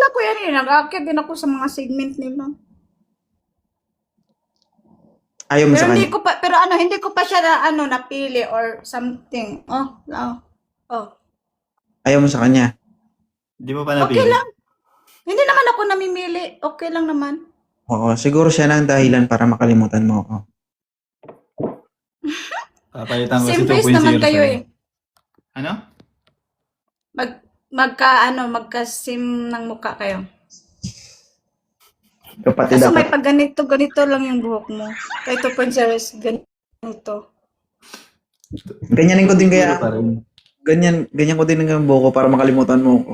kilala ko yan eh. Nag-aakyat din ako sa mga segment nila. Ayaw mo Pero sa hindi kanya? ko pa, pero ano, hindi ko pa siya na, ano, napili or something. Oh. Ayaw mo sa kanya? Hindi mo pa Okay napili. lang. Hindi naman ako namimili. Okay lang naman. Oo, siguro siya na ang dahilan para makalimutan mo ako. Papalitan ko si Same face 2.0 naman kayo sa'yo. eh. Ano? Magka-sim ng mukha kayo. Kapatid Kaso ako. may pag ganito lang yung buhok mo. Kay 2.0 is ganito. Ganyanin ko din Siguro kaya. pa rin. Ganyan ko din ang buhok ko para makalimutan mo ako.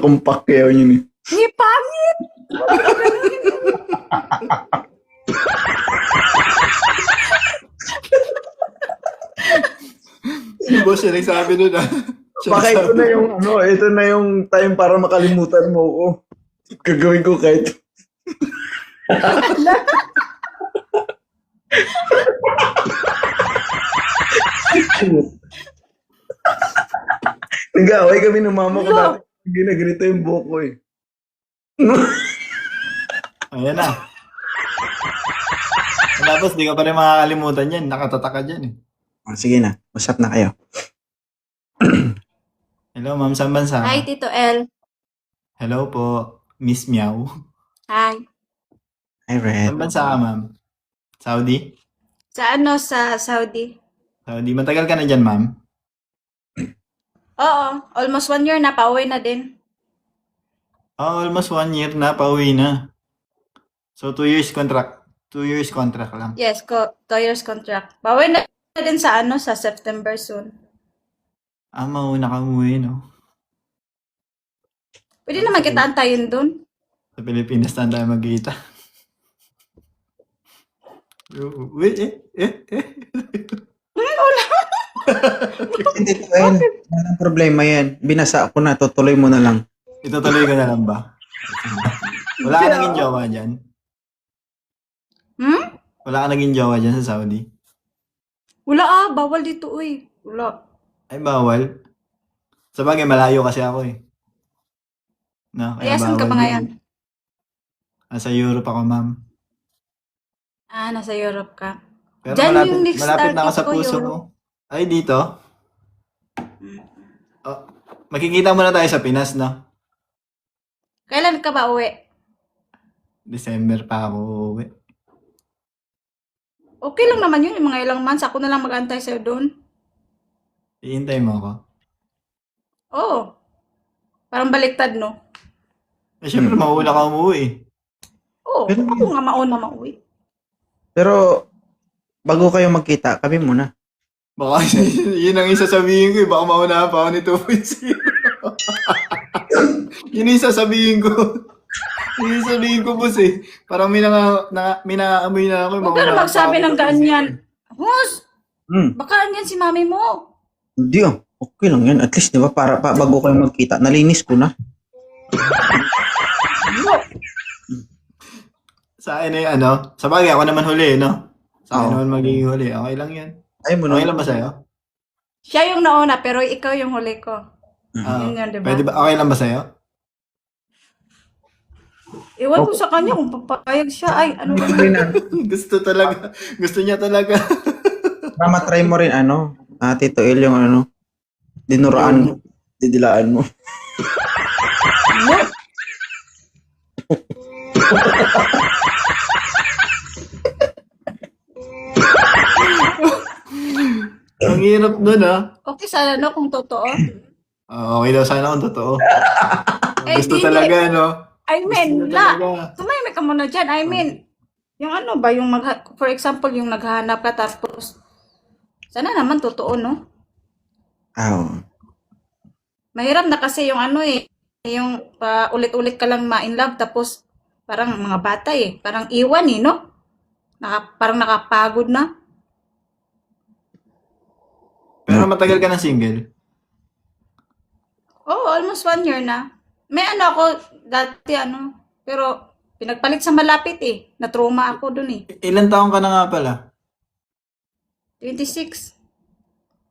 Kumpak kayo yun eh. Hindi pangit! Ano ba siya nagsabi nun ah? Siya Baka ito nagsabi. na yung ito na yung time para makalimutan mo ako. Gagawin ko kahit nag-away kami ng mama ko dati. Ginaganito yung buhok ko eh. Ayan na. Tapos di ka pa rin makakalimutan yan. Nakatataka dyan eh. Oh, sige na, usap na kayo. Hello, ma'am. Saan bansa? Hi, Tito L. Hello po. Miss Meow. Hi. Hi, Red. Saan bansa ka, ma'am? Saudi? Sa Saudi? Saudi. Matagal ka na dyan, ma'am? Oo, almost 1 year na, pauwi na din. Oh, almost 1 year na. Pauwi na. So, 2 years contract. 2 years contract lang. Yes, 2 years contract. Pauwi na din sa September soon. Mauna ka umuwi, no? Pwede naman kita antayin dun. Sa Pilipinas na tayo magkita. Wait, Hindi to, El. Walang problema yan. Binasa ko na, tutuloy mo na lang. Itutuloy ko na lang ba? Wala ka naging jowa dyan? Wala ka naging jowa dyan sa Saudi? Wala bawal dito Wala. Ay, bawal. Sa bagay, malayo kasi ako eh. No, kaya Kaya saan ka bawal ba yun. ngayon? Nasa Europe ako, ma'am. Nasa Europe ka. Pero Diyan yung next malapit na ako target sa ko, puso Europe. mo. Ay, dito? Oh, makikita muna tayo sa Pinas, no? Kailan ka ba uwi? December pa ako uuwi. Okay lang naman yun, yung mga ilang months. Ako na lang mag-antay sa'yo doon. Iintay mo ako. Oo. Parang baliktad, no? Eh, syempre, mauna ka umuwi. Oo, Pero- ako nga mauna mauwi. Pero, bago kayo magkita, kami muna. Baka yun ang isasabihin ko eh. Baka mauna pa ako ni 2.0. Yun ang isasabihin ko. Yun ang isasabihin ko, boss eh. Parang may nakaamoy na ako. Huwag ka na magsabi ng ganyan. Hus! Hmm. Baka yan si mami mo. Hindi okay lang yan. At least, di ba, para bago kayo magkita, nalinis ko na. Sa akin eh, sa bagay, ako naman huli, no? Sa akin Oo. naman magiging huli. Okay lang yan. Ay mo Okay na. lang ba sa'yo? Siya yung nauna, pero ikaw yung huli ko. Ah, Yun yun, diba? Pwede ba? Okay lang ba sa'yo? Iwan ko sa kanya kung papayag siya. Ay, ano ba? Gusto talaga. Gusto niya talaga. Para matry mo rin, Tito El, yung dinuraan mo, didilaan mo. Ang hirap nun, ah. Okay sana, no? Kung totoo. Okay daw sana kung totoo. Eh, Gusto di- talaga, no? I mean, Gusto niya talaga. tumahimik ka muna dyan. I mean, yung ano ba, for example, yung naghahanap ka tapos, sana naman totoo, no? Oo. Mahirap na kasi yung yung ulit-ulit ka lang ma-in love tapos parang mga bata parang iwan no? Parang nakapagod na. Pero matagal ka na single. Oh, almost 1 year na. May ako dati pero pinagpalit sa malapit na-trauma ako dun Ilan taong ka na nga pala? 26.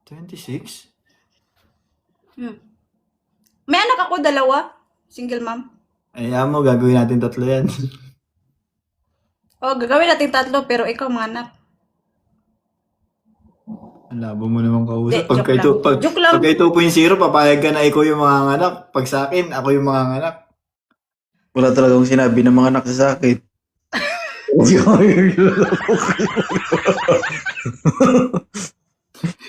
26? Hmm. May anak ako, 2. Single mom. Ayaw mo, gagawin natin 3 yan. O, gagawin natin 3, pero ikaw mga anak. Ang labo mo naman kausap. Joke lang. Joke lang. Pag kay 2.0, papayag ka na ikaw yung mga anak. Pag sa akin, ako yung mga anak. Wala talagang sinabi ng mga anak sa akin.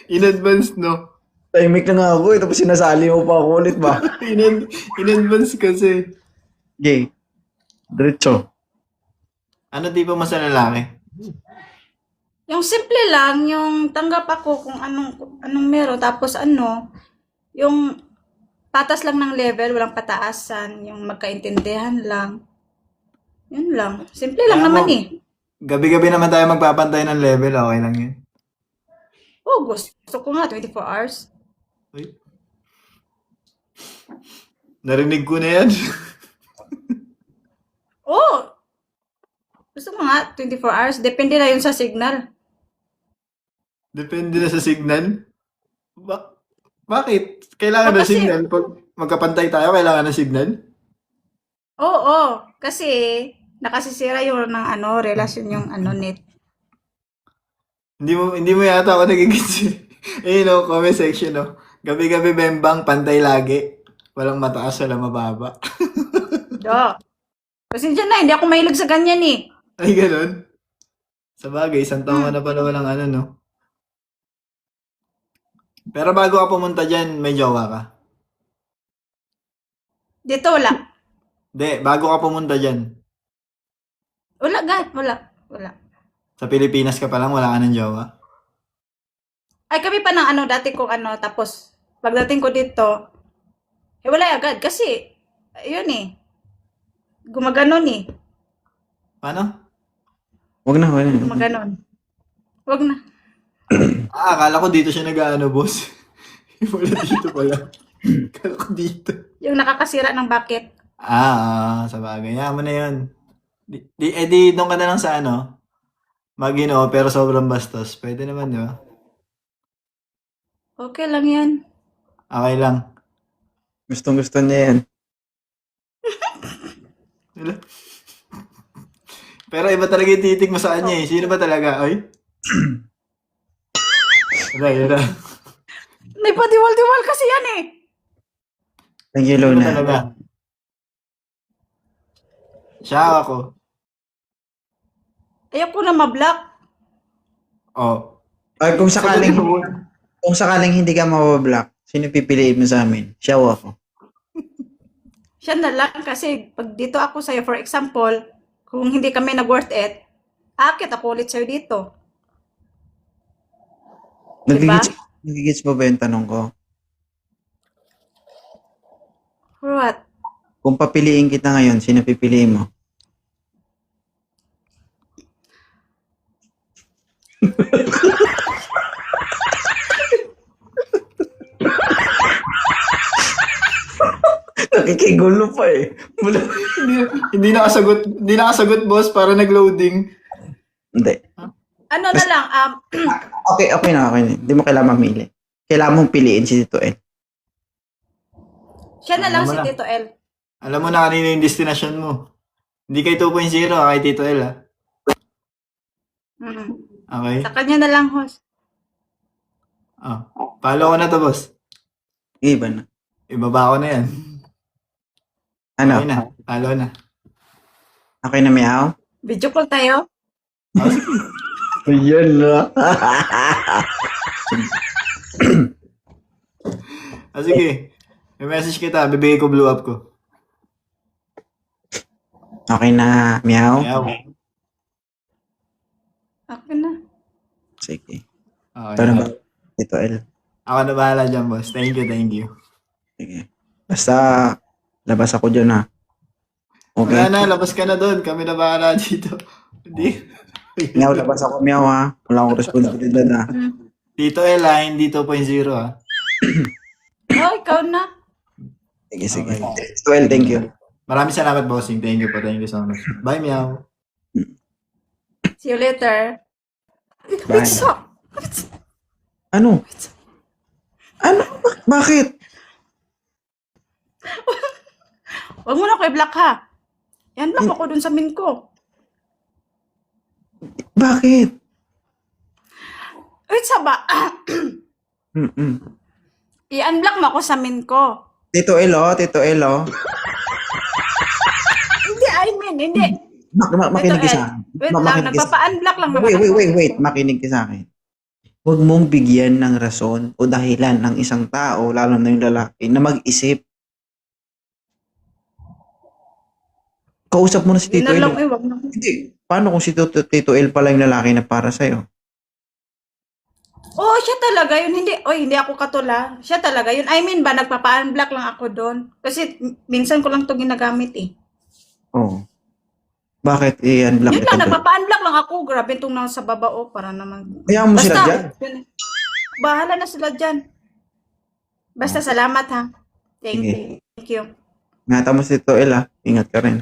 In advance, no? Tahimik na nga ako eh, tapos sinasali mo pa ako ulit ba? In advance kasi. Gay. Diretso. Ano tipo mo sa lalaki? Yung simple lang, yung tanggap ako kung anong meron. Tapos yung patas lang ng level, walang pataasan. Yung magkaintindihan lang. Yun lang. Simple lang Kaya naman mo, eh. Gabi-gabi naman tayo magpapantay ng level. Okay lang yun. Oh, gusto ko nga, 24 hours. Uy. Narinig ko na yan. Oh! Gusto mo nga, 24 hours. Depende na yun sa signal. Depende na sa signal. Bakit? Kailangan ng Kasi- signal. Pag magkapantay tayo, kailangan ng signal? Oo, kasi nakasisira yung relasyon yung net. Hindi mo yata ako nagigits. Eh, no, comment section, no. Gabi-gabi bembang, pantay lagi. Walang mataas, walang mababa. Do. Kasi dyan na, hindi ako mahilig sa ganyan eh. Ay, ganun. Sa bagay, isang taon ka na pala walang no. Pero bago ka pumunta dyan, may jowa ka. Dito wala. Hindi, bago ka pumunta dyan. Wala. Sa Pilipinas ka pa lang, wala ka ng jowa. Ay, kami pa ng dati kong tapos pagdating ko dito, wala agad. Kasi, yun eh. Gumaganon eh. Paano? Wag na. Gumaganon. Wag na. Akala ko dito siya boss. Wala dito pala. Akala ko dito. Yung nakakasira ng bucket. Sa bagay. Yaman na yun. Di doon ka na lang sa Magino, pero sobrang bastos. Pwede naman, di ba? Okay lang yan. Okay lang. Gustong-gusto niya yan. Wala. Pero iba talaga yung titig mo sa kanya eh. Sino ba talaga? Oy? Wala. May padiwal-diwal kasi yan eh. Thank you, Sino ba Luna. talaga? Siya ako. Ayoko na ma-block. Oh. Ay, kung sakaling hindi ka mabablock, sino pipiliin mo sa amin? Siya o ako? Siya na lang kasi pag dito ako sa'yo, for example, kung hindi kami nag-worth it, akit ako ulit sa'yo dito. Diba? Nagigits mo ba yung tanong ko? For what? Kung papiliin kita ngayon, sino pipiliin mo? Nakikigulo pa eh. Hindi nakasagot boss para nag-loading. Hindi. Ano na lang, Okay na. Hindi mo kailangan mamili. Kailangan mong piliin si Tito El. siya na lang si Alam mo na. Tito L. Alam mo na kanino yung destination mo. Hindi kay 2.0, kay Tito L, ha? Mm. Okay? Sa kanya na lang, host. Follow ko na to, boss. Iba na. Ibaba ko na yan. Ano? Okay na. Follow na. Okay na, meow? Video call tayo. Yan na. Sige. May message kita. Bibigay ko blow up ko. Okay na, meow? Ayaw. Okay na. Sige. Okay. Ito na ba? Tito El. Ako na bahala dyan, boss. Thank you. Sige. Basta, labas ako dyan ha. Okay? Wala na. Labas ka na doon. Kami na bahala dito. Hindi. Meow, labas ako, meow ha. Wala akong responsibilidad ha. Tito L, ha? Hindi 2.0, ha? Oh, ikaw na. Sige. Okay. Tito El, thank you. Maraming salamat, bossing. Thank you po. Thank you so much. Bye, meow. See you later. Bye. What's up? Ano? Ano? Bakit? Huwag mo na ako i-block ha. Yan, block ako dun sa min ko. Bakit? Wait, saba. Mm-mm. I-unblock mo ako sa min ko. Tito Elo, Tito Elo. Hindi, I mean, hindi. Makinig ka Ed, sa akin. wait lang, Makinig ka sa- nagpapa-unblock lang naman Wait. Makinig ka sa akin. Huwag mong bigyan ng rason o dahilan ng isang tao, lalo na yung lalaki, na mag-isip. Kausap mo na si Hindi Tito na lang, El. wag na. Hindi. Paano kung si Tito El pala yung lalaki na para sa'yo? Oh, siya talaga yun. Hindi ako katula. Siya talaga yun. I mean ba, nagpapa-unblock lang ako doon. Kasi minsan ko lang to ginagamit eh. Oo. Bakit i-unblock Yun ito? lang, nagpapa-unblock lang ako. Grabe itong nasa baba oh, para naman. Kaya mo sila dyan. yun. Bahala na sila dyan. Basta salamat ha. Thank Sige. you. Thank you. Ingatan mo si Tito El, ha? Ingat ka rin.